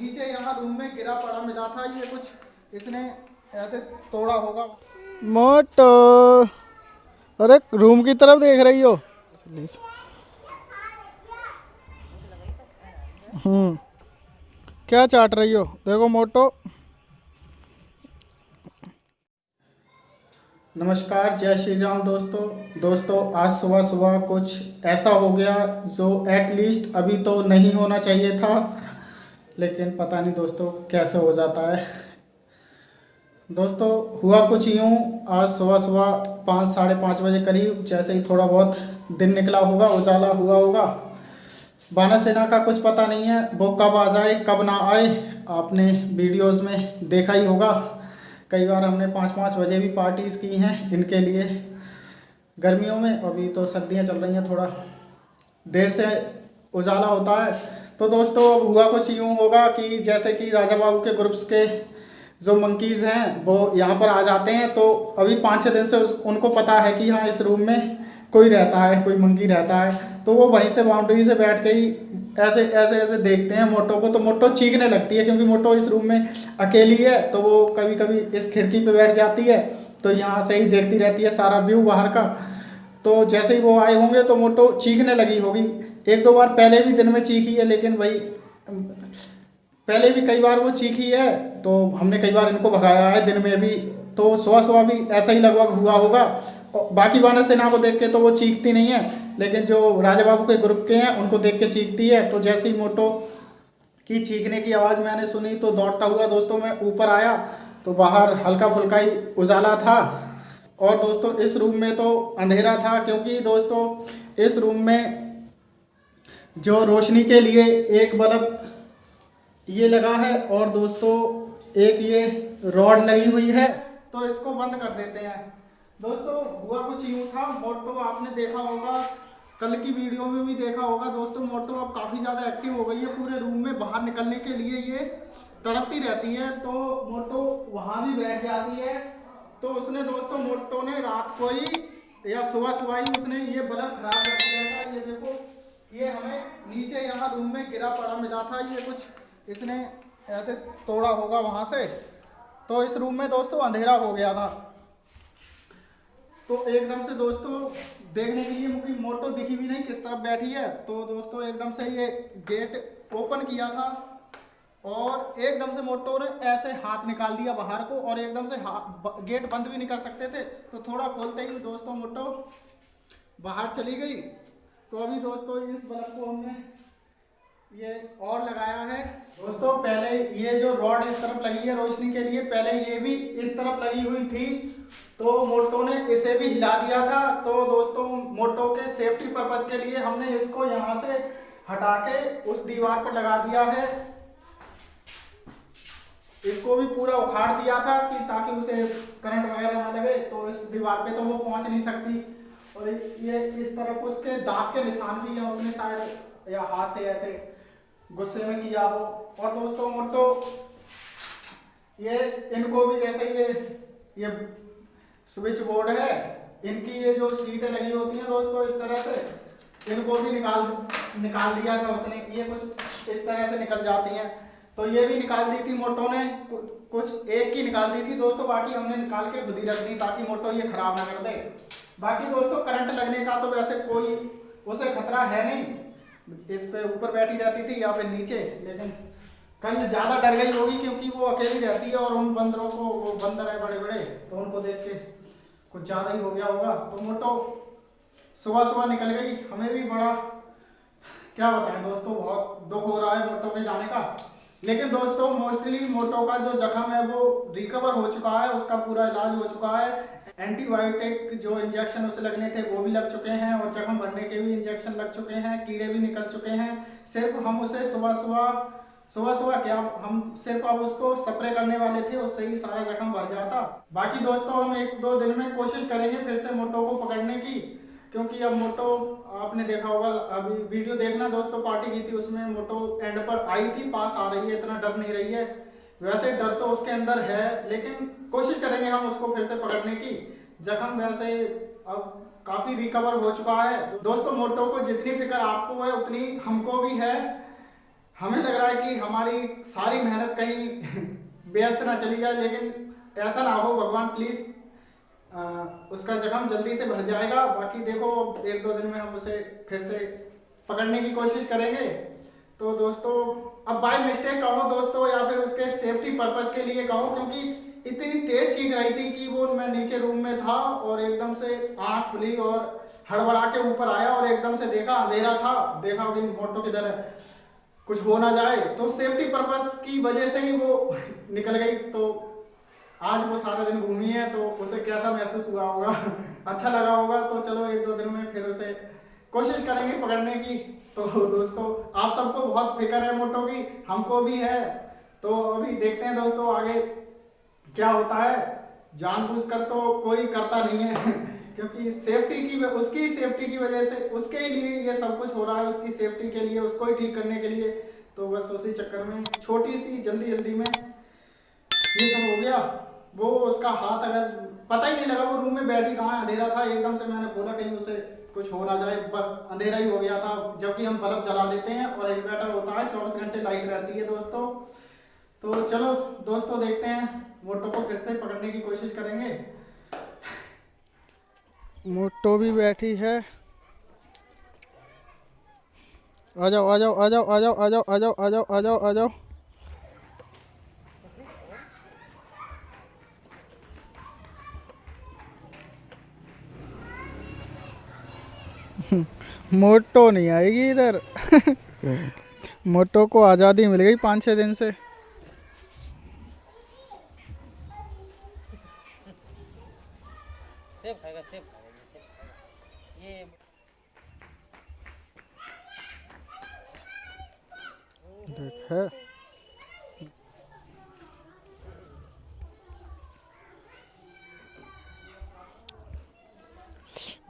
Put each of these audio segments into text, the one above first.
नीचे यहाँ रूम में गिरा पड़ा मिला था, ये कुछ इसने ऐसे तोड़ा होगा। मोटो, अरे रूम की तरफ देख रही हो? क्या चाट रही हो? देखो मोटो। नमस्कार, जय श्री राम दोस्तों। आज सुबह सुबह कुछ ऐसा हो गया जो एटलीस्ट अभी तो नहीं होना चाहिए था, लेकिन पता नहीं दोस्तों कैसे हो जाता है। दोस्तों हुआ कुछ यूँ, आज सुबह सुबह 5 साढ़े 5 बजे करीब जैसे ही थोड़ा बहुत दिन निकला होगा, उजाला हुआ होगा। वानरसेना का कुछ पता नहीं है, वो कब आ जाए कब ना आए। आपने वीडियोस में देखा ही होगा, कई बार हमने 5-5 बजे भी पार्टीज़ की हैं इनके लिए गर्मियों में। अभी तो सर्दियां चल रही हैं, थोड़ा देर से उजाला होता है। तो दोस्तों अब हुआ कुछ यूँ होगा कि जैसे कि राजा बाबू के ग्रुप्स के जो मंकीज़ हैं वो यहाँ पर आ जाते हैं। तो अभी 5-6 दिन से उनको पता है कि हाँ इस रूम में कोई रहता है, कोई मंकी रहता है। तो वो वहीं से बाउंड्री से बैठ के ही ऐसे ऐसे ऐसे देखते हैं मोटो को। तो मोटो चीखने लगती है, क्योंकि मोटो इस रूम में अकेली है। तो वो कभी कभी इस खिड़की पे बैठ जाती है, तो यहाँ से ही देखती रहती है सारा व्यू बाहर का। तो जैसे ही वो आए होंगे तो मोटो चीखने लगी होगी। 1-2 बार पहले भी दिन में चीखी है, लेकिन भाई पहले भी कई बार वो चीखी है, तो हमने कई बार इनको भगाया है दिन में भी। तो सुबह सुबह भी ऐसा ही लगभग हुआ होगा। बाकी वानरसेना को देख के तो वो चीखती नहीं है, लेकिन जो राजा बाबू के ग्रुप के हैं उनको देख के चीखती है। तो जैसे ही मोटो की चीखने की आवाज़ मैंने सुनी तो दौड़ता हुआ दोस्तों मैं ऊपर आया, तो बाहर हल्का फुल्का ही उजाला था। और दोस्तों इस रूम में तो अंधेरा था, क्योंकि दोस्तों इस रूम में जो रोशनी के लिए एक बल्ब ये लगा है, और दोस्तों एक ये रॉड लगी हुई है, तो इसको बंद कर देते हैं। दोस्तों हुआ कुछ यूँ था, मोटो आपने देखा होगा, कल की वीडियो में भी देखा होगा दोस्तों, मोटो अब काफ़ी ज़्यादा एक्टिव हो गई है पूरे रूम में। बाहर निकलने के लिए ये तड़पती रहती है, तो मोटो वहाँ भी बैठ जाती है। तो उसने दोस्तों मोटो ने रात को ही या सुबह सुबह ही उसने ये बल्ब खराब कर दिया था। ये देखो, ये हमें नीचे यहाँ रूम में गिरा पड़ा मिला था, ये कुछ इसने ऐसे तोड़ा होगा वहाँ से। तो इस रूम में दोस्तों अंधेरा हो गया था। तो एकदम से दोस्तों देखने के लिए मुझे मोटो दिखी भी नहीं किस तरफ बैठी है। तो दोस्तों एकदम से ये गेट ओपन किया था, और एकदम से मोटो ने ऐसे हाथ निकाल दिया बाहर को, और एकदम से गेट बंद भी नहीं कर सकते थे। तो थोड़ा खोलते ही दोस्तों मोटो बाहर चली गई। तो अभी दोस्तों इस बल्ब को हमने ये और लगाया है। दोस्तों पहले ये जो रॉड इस तरफ लगी है रोशनी के लिए, पहले ये भी इस तरफ लगी हुई थी, तो मोटो ने इसे भी हिला दिया था। तो दोस्तों मोटो के सेफ्टी पर्पस के लिए हमने इसको यहाँ से हटा के उस दीवार पर लगा दिया है। इसको भी पूरा उखाड़ दिया था कि ताकि उसे करंट वगैरह ना लगे, तो इस दीवार पे तो वो पहुंच नहीं सकती। और ये इस तरफ उसके दांत के निशान भी है, उसने शायद या हाथ से ऐसे गुस्से में किया हो। और दोस्तों मोटो ये इनको भी जैसे ये स्विच बोर्ड है, इनकी ये जो सीटें लगी होती हैं दोस्तों इस तरह से, इनको भी निकाल दिया था उसने। ये कुछ इस तरह से निकल जाती हैं, तो ये भी निकाल दी थी मोटो ने। कुछ एक की निकाल दी थी दोस्तों, बाकी हमने निकाल के खुद ही रख दी ताकि मोटो ये खराब ना कर दे। बाकी दोस्तों करंट लगने का तो वैसे कोई उसे खतरा है नहीं, इस पे ऊपर बैठी रहती थी या फिर नीचे। लेकिन कल ज़्यादा डर गई होगी, क्योंकि वो अकेली रहती है, और उन बंदरों को, वो बंदर है बड़े बड़े, तो उनको देख के कुछ ज़्यादा ही हो गया होगा। तो मोटो सुबह सुबह निकल गई। हमें भी बड़ा क्या बताएं दोस्तों, बहुत दुख हो रहा है मोटो के जाने का। लेकिन दोस्तों मोस्टली मोटो का जो जख्म है वो रिकवर हो चुका है, उसका पूरा इलाज हो चुका है। एंटीबायोटिक जो इंजेक्शन उसे लगने थे वो भी लग चुके हैं, और जख्म भरने के भी इंजेक्शन लग चुके हैं, कीड़े भी निकल चुके हैं। सिर्फ हम उसे सुबह सुबह क्या, हम सिर्फ अब उसको स्प्रे करने वाले थे, उससे ही सारा जख्म भर जाता। बाकी दोस्तों हम 1-2 दिन में कोशिश करेंगे फिर से मोटो को पकड़ने की, क्योंकि अब मोटो आपने देखा होगा, अभी वीडियो देखना दोस्तों, पार्टी की थी उसमें मोटो एंड पर आई थी, पास आ रही है, इतना डर नहीं रही है। वैसे डर तो उसके अंदर है, लेकिन कोशिश करेंगे हम उसको फिर से पकड़ने की। जख्म वैसे अब काफी रिकवर हो चुका है। दोस्तों मोटो को जितनी फिक्र आपको है उतनी हमको भी है। हमें लग रहा है कि हमारी सारी मेहनत कहीं व्यर्थ ना चली जाए, लेकिन ऐसा ना हो भगवान प्लीज। उसका जख्म जल्दी से भर जाएगा। बाकी देखो एक दो दिन में हम उसे फिर से पकड़ने की कोशिश करेंगे। तो दोस्तों अब बाय मिस्टेक कहो दोस्तों या फिर उसके सेफ्टी पर्पस के लिए कहो, क्योंकि इतनी तेज चीख रही थी कि वो मैं नीचे रूम में था और एकदम से आंख खुली और हड़बड़ा के ऊपर आया और एकदम से देखा अंधेरा था, देखा कि मोटो किधर है, कुछ हो ना जाए। तो सेफ्टी पर्पस की वजह से ही वो निकल गई। तो आज वो सारा दिन घूमी है तो उसे कैसा महसूस हुआ होगा अच्छा लगा होगा। तो चलो एक दो दिन में फिर उसे कोशिश करेंगे पकड़ने की। तो दोस्तों आप सबको बहुत फिक्र है मोटो की, हमको भी है। तो अभी देखते हैं दोस्तों आगे क्या होता है। जानबूझकर तो कोई करता नहीं है क्योंकि सेफ्टी की, उसकी सेफ्टी की वजह से, उसके लिए ये सब कुछ हो रहा है, उसकी सेफ्टी के लिए, उसको ही ठीक करने के लिए। तो बस उसी चक्कर में छोटी सी जल्दी जल्दी में ये सब हो गया। वो उसका हाथ अगर पता ही नहीं लगा, वो रूम में बैठी कहाँ, अंधेरा था, एकदम से मैंने बोला कहीं उसे कुछ हो ना जाए, अंधेरा ही हो गया था। जबकि हम बल्ब जला देते हैं और इन्वर्टर होता है, 24 घंटे लाइट रहती है दोस्तों। तो चलो दोस्तों देखते हैं, मोटो को फिर से पकड़ने की कोशिश करेंगे। मोटो भी बैठी है। आ जाओ आ जाओ आ जाओ आ जाओ आ जाओ आ जाओ आ जाओ आ जाओ आ जाओ। मोटो नहीं आएगी इधर मोटो को आज़ादी मिल गई 5-6 दिन से। सेब खाएगा, सेब खाएगा ये। देख है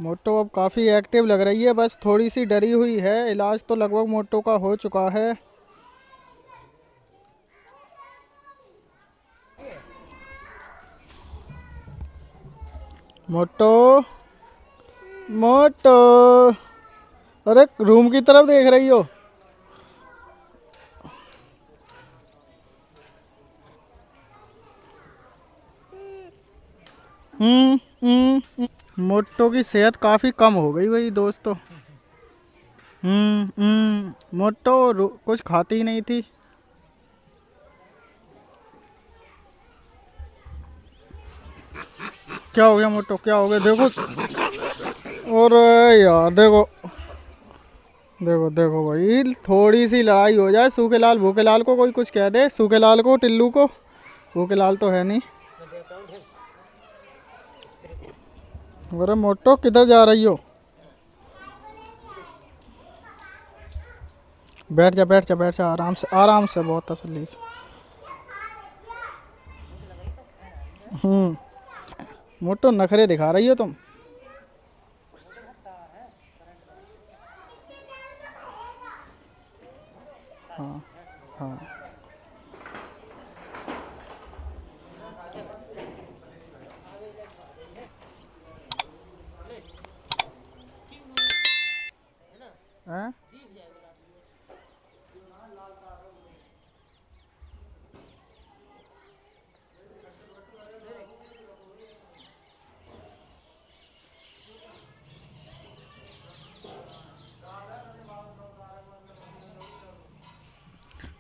मोटो अब काफ़ी एक्टिव लग रही है, बस थोड़ी सी डरी हुई है। इलाज तो लगभग मोटो का हो चुका है। मोटो मोटो, अरे रूम की तरफ देख रही हो? मोटो की सेहत काफ़ी कम हो गई भाई दोस्तों। मोटो कुछ खाती ही नहीं थी। क्या हो गया मोटो, क्या हो गया? देखो, और यार देखो देखो देखो भाई, थोड़ी सी लड़ाई हो जाए, सूखे लाल भूखे लाल को कोई कुछ कह दे, सूखे लाल को, टिल्लू को, भूखे लाल तो है नहीं। अरे मोटो किधर जा रही हो? बैठ जा बैठ जा बैठ जा, आराम से बहुत तसल्ली से। मोटो नखरे दिखा रही हो तुम। हाँ हाँ हैं?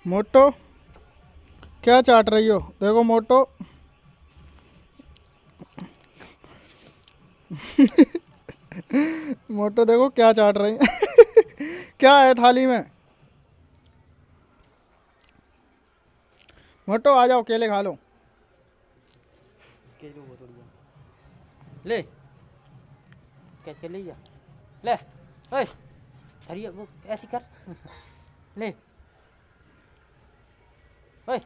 मोटो क्या चाट रही हो? देखो मोटो मोटो देखो क्या चाट रही क्या है थाली में? मोटो आ जाओ, केले खा लो। ले कैच कर ले जा, ले ओए अरे वो ऐसे कर ले ओए।